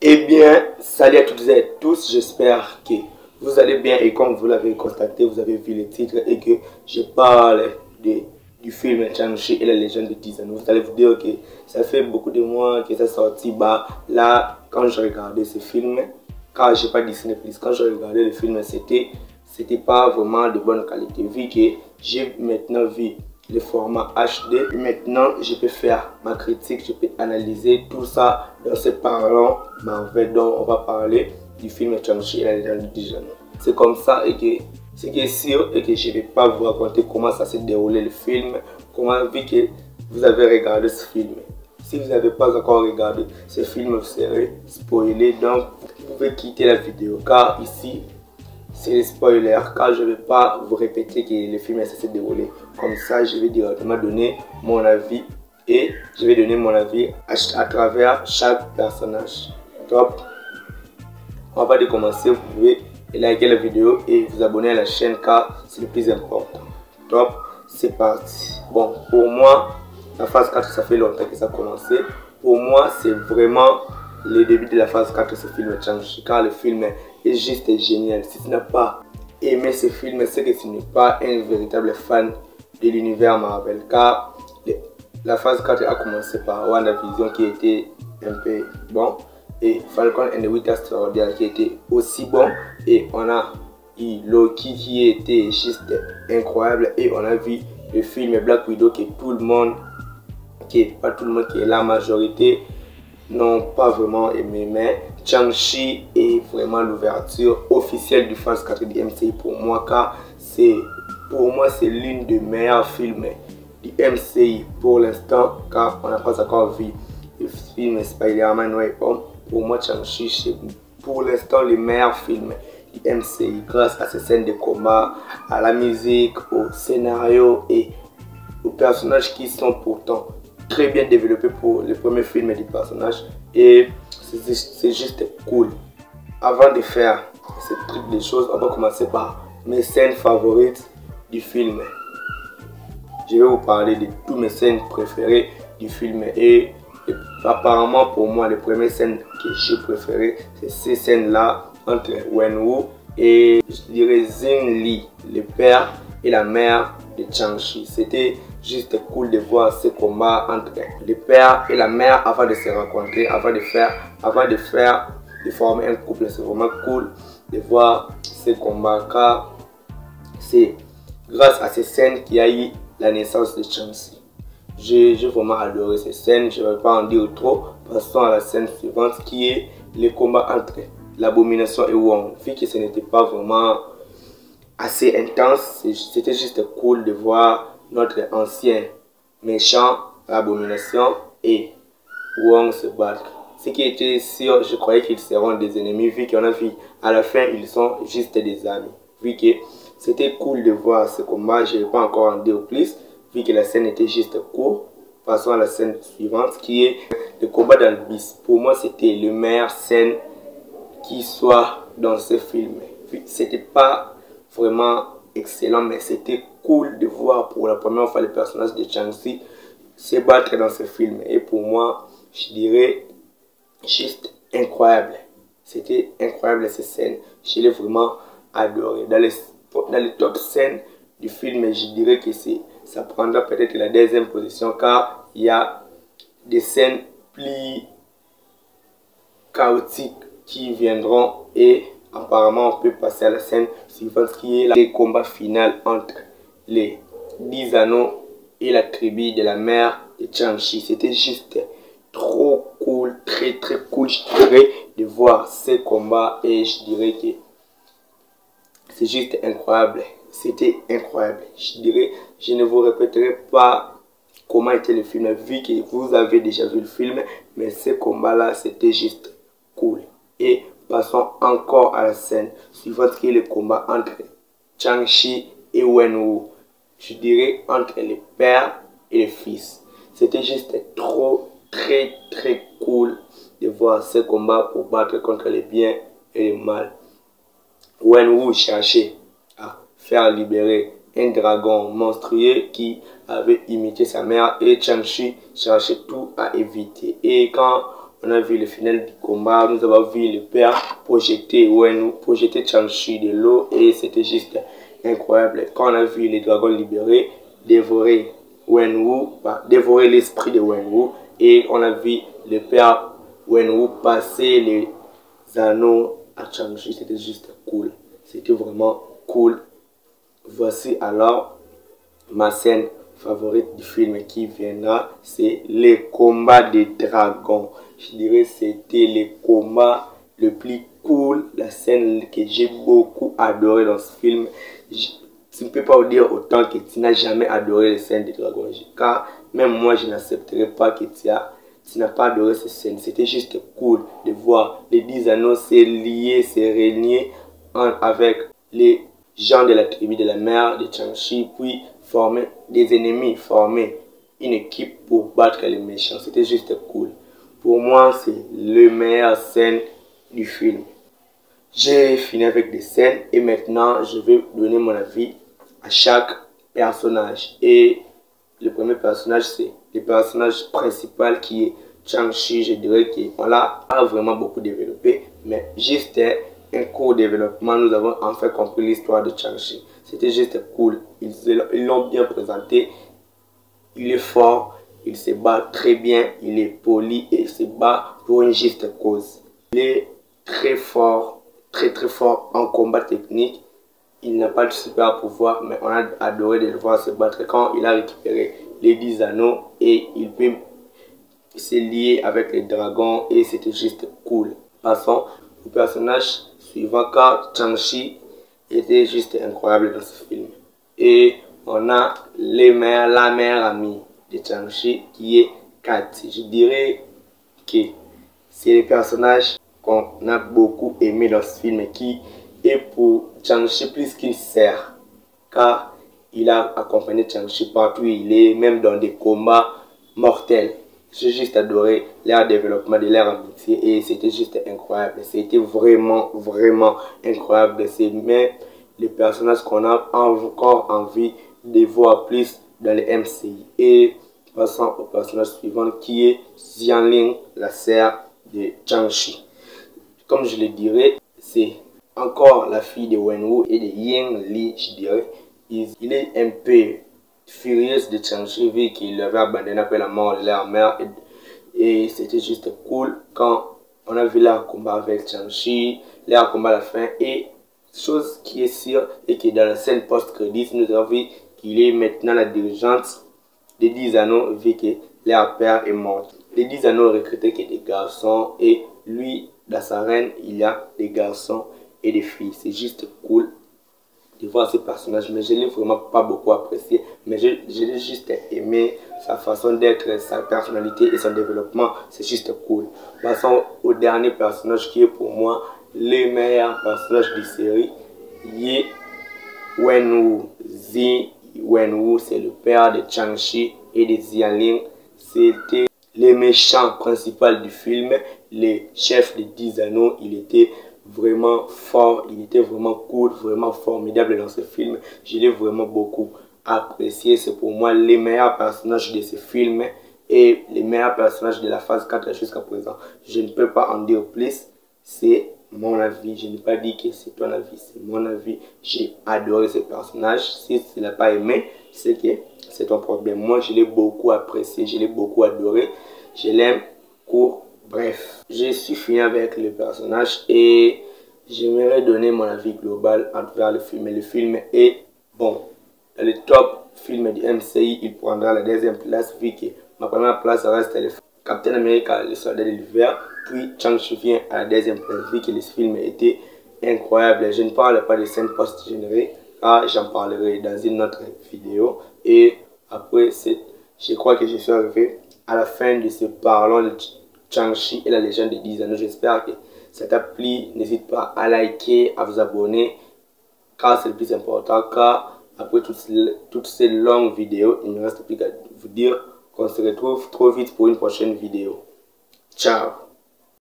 Eh bien, salut à toutes et à tous, j'espère que vous allez bien et comme vous l'avez constaté, vous avez vu le titre et que je parle du film Shang-Chi et la légende de 10 anneaux. Vous allez vous dire que ça fait beaucoup de mois que ça sorti. Bah, là, quand je regardais ce film, car j'ai pas Disney+, quand je regardais le film, c'était pas vraiment de bonne qualité. Vu que j'ai maintenant vu le format HD. Maintenant, je peux faire ma critique, je peux analyser tout ça dans ce parlant Marvel dont on va parler du film Shang-Chi et la légende de 10 anneaux. C'est comme ça et que ce qui est sûr est que je ne vais pas vous raconter comment ça s'est déroulé le film, comment vu que vous avez regardé ce film. Si vous n'avez pas encore regardé ce film, vous serez spoilé, donc vous pouvez quitter la vidéo car ici c'est le spoiler, car je ne vais pas vous répéter que le film s'est déroulé. Comme ça, je vais directement donner mon avis et je vais donner mon avis à travers chaque personnage. Top. On va pas commencer, vous pouvez liker la vidéo et vous abonner à la chaîne car c'est le plus important. Top, c'est parti. Bon, pour moi, la phase 4, ça fait longtemps que ça a commencé. Pour moi, c'est vraiment le début de la phase 4 de ce film Shang-Chi, car le film est juste génial. Si tu n'as pas aimé ce film, c'est que tu n'es pas un véritable fan de l'univers Marvel, car la phase 4 a commencé par WandaVision qui était un peu bon et Falcon and the Winter Soldier qui était aussi bon, et on a eu Loki qui était juste incroyable, et on a vu le film Black Widow que tout le monde, pas tout le monde, qui est la majorité n'ont pas vraiment aimé, mais Shang-Chi est vraiment l'ouverture officielle du phase 4 du MCU pour moi, car pour moi c'est l'une des meilleurs films du MCU pour l'instant, car on n'a pas encore vu le film Spider-Man No Way Home. Pour moi, Shang-Chi c'est pour l'instant le meilleur film du MCU grâce à ces scènes de combat, à la musique, au scénario et aux personnages qui sont pourtant très bien développé pour le premier film du personnage, et c'est juste cool. Avant de faire ce truc de choses, on va commencer par mes scènes favorites du film. Je vais vous parler de toutes mes scènes préférées du film, et apparemment pour moi les premières scènes que j'ai préférées, c'est ces scènes là entre Wenwu et je dirais Xing Li, le père et la mère de Shang-Chi. C'était juste cool de voir ce combat entre le père et la mère avant de se rencontrer, avant de former un couple. C'est vraiment cool de voir ce combat, car c'est grâce à ces scènes qu'il y a eu la naissance de Shang-Chi. J'ai vraiment adoré ces scènes, je ne vais pas en dire trop. Passons à la scène suivante qui est le combat entre l'Abomination et Wong. Vu que ce n'était pas vraiment assez intense, c'était juste cool de voir notre ancien méchant, l'Abomination, et Wong se battre. Ce qui était sûr, je croyais qu'ils seront des ennemis, vu qu'on a vu à la fin ils sont juste des amis. Vu que c'était cool de voir ce combat, je ne vais pas encore en dire plus, vu que la scène était juste courte. Passons à la scène suivante qui est le combat dans le bus. Pour moi, c'était la meilleure scène qui soit dans ce film. C'était pas vraiment excellent, mais c'était cool de voir pour la première fois le personnage de Shang-Chi se battre dans ce film. Et pour moi, je dirais juste incroyable. C'était incroyable cette scène. Je l'ai vraiment adoré. Dans les top scènes du film, je dirais que ça prendra peut-être la deuxième position, car il y a des scènes plus chaotiques qui viendront, et apparemment on peut passer à la scène suivante qui est le combat final entre les 10 anneaux et la tribu de la mère de Shang-Chi. C'était juste trop cool, très cool, je dirais, de voir ce combat, et je dirais que c'est juste incroyable. C'était incroyable. Je dirais, je ne vous répéterai pas comment était le film, vu que vous avez déjà vu le film, mais ce combat là c'était juste cool. Et passons encore à la scène suivante qui est le combat entre Shang-Chi et Wenwu. Je dirais entre le père et le fils. C'était juste trop, très cool de voir ce combat pour battre contre le bien et le mal. Wenwu cherchait à faire libérer un dragon monstrueux qui avait imité sa mère, et Shang-Chi cherchait tout à éviter. Et quand on a vu le final du combat, nous avons vu le père projeter Wenwu, projeter Chang-Chi de l'eau et c'était juste incroyable. Quand on a vu les dragons libérés, dévorer Wenwu, dévorer l'esprit de Wenwu et on a vu le père Wenwu passer les anneaux à Chang-Chi, c'était juste cool. C'était vraiment cool. Voici alors ma scène favorite du film qui viendra, c'est les combats des dragons. Je dirais c'était le combat le plus cool, la scène que j'ai beaucoup adoré dans ce film. Tu ne peux pas vous dire autant que tu n'as jamais adoré les scènes des dragons, car même moi je n'accepterai pas que tu n'as pas adoré ces scènes. C'était juste cool de voir les 10 anneaux se lier, se réunir avec les gens de la tribu de la mer de Chang-Chi, puis former des ennemis, former une équipe pour battre les méchants. C'était juste cool. Pour moi, c'est la meilleure scène du film. J'ai fini avec des scènes et maintenant je vais donner mon avis à chaque personnage. Et le premier personnage, c'est le personnage principal qui est Chang-Chi. Je dirais qu'on l'a vraiment beaucoup développé, mais juste un court développement, nous avons enfin compris l'histoire de Chang-Chi. C'était juste cool. Ils l'ont bien présenté. Il est fort, il se bat très bien, il est poli et il se bat pour une juste cause. Il est très fort, très fort en combat technique. Il n'a pas de super pouvoir, mais on a adoré de le voir se battre quand il a récupéré les 10 anneaux et il peut se lier avec les dragons et c'était juste cool. Passons au personnage suivant, car Chang-Chi était juste incroyable dans ce film. Et on a la meilleure amie de Chang-Chi qui est Kathy. Je dirais que c'est le personnage qu'on a beaucoup aimé dans ce film et qui est pour Chang-Chi plus qu'il sert. Car il a accompagné Chang-Chi partout où il est, même dans des combats mortels. J'ai juste adoré leur développement de leur amitié et c'était juste incroyable. C'était vraiment incroyable. C'est même les personnages qu'on a encore envie de voir plus dans le MCI. Et passons au personnage suivant qui est Xianling, la sœur de Chang-Chi. Comme je le dirais, c'est encore la fille de Wenwu et de Ying Li, je dirais. Il est un peu furieux de Chang-Chi vu qu'il l'avait abandonné après la mort de leur mère. Et c'était juste cool quand on a vu leur combat avec Chang-Chi, leur combat à la fin. Et chose qui est sûre et que dans la scène post-crédit, nous avons vu qu'il est maintenant la dirigeante des 10 anneaux vu que leur père est mort. Les 10 anneaux recrutaient que des garçons et lui, dans sa reine, il y a des garçons et des filles. C'est juste cool de voir ces personnages, mais je ne l'ai vraiment pas beaucoup apprécié, mais je l'ai juste aimé, sa façon d'être, sa personnalité et son développement, c'est juste cool. Passons au dernier personnage qui est pour moi le meilleur personnage de la série, Yi Wenwu. Zi Wenwu, c'est le père de Chang-Chi et de Xianling. C'était le méchant principal du film, le chef des 10 anneaux. Il était vraiment fort, il était vraiment cool, vraiment formidable dans ce film. Je l'ai vraiment beaucoup apprécié. C'est pour moi les meilleurs personnages de ce film et les meilleurs personnages de la phase 4 jusqu'à présent. Je ne peux pas en dire plus, c'est mon avis. Je n'ai pas dit que c'est ton avis, c'est mon avis. J'ai adoré ce personnage. Si tu ne l'as pas aimé, c'est que c'est ton problème. Moi, je l'ai beaucoup apprécié, je l'ai beaucoup adoré. Je l'aime court. Bref, je suis fini avec le personnage et j'aimerais donner mon avis global envers le film. Et le film est bon. Dans le top film du MCI, il prendra la deuxième place vu que ma première place reste le Captain America, le soldat de l'hiver. Puis Chang-Chi vient à la deuxième place vu que le film était incroyable. Je ne parle pas de scène post-générique car j'en parlerai dans une autre vidéo. Et après, je crois que je suis arrivé à la fin de ce parlant de Chang-Chi et la légende des 10 anneaux. J'espère que ça t'a plu. N'hésite pas à liker, à vous abonner car c'est le plus important. Car après toutes ces longues vidéos, il ne me reste plus qu'à vous dire qu'on se retrouve trop vite pour une prochaine vidéo. Ciao.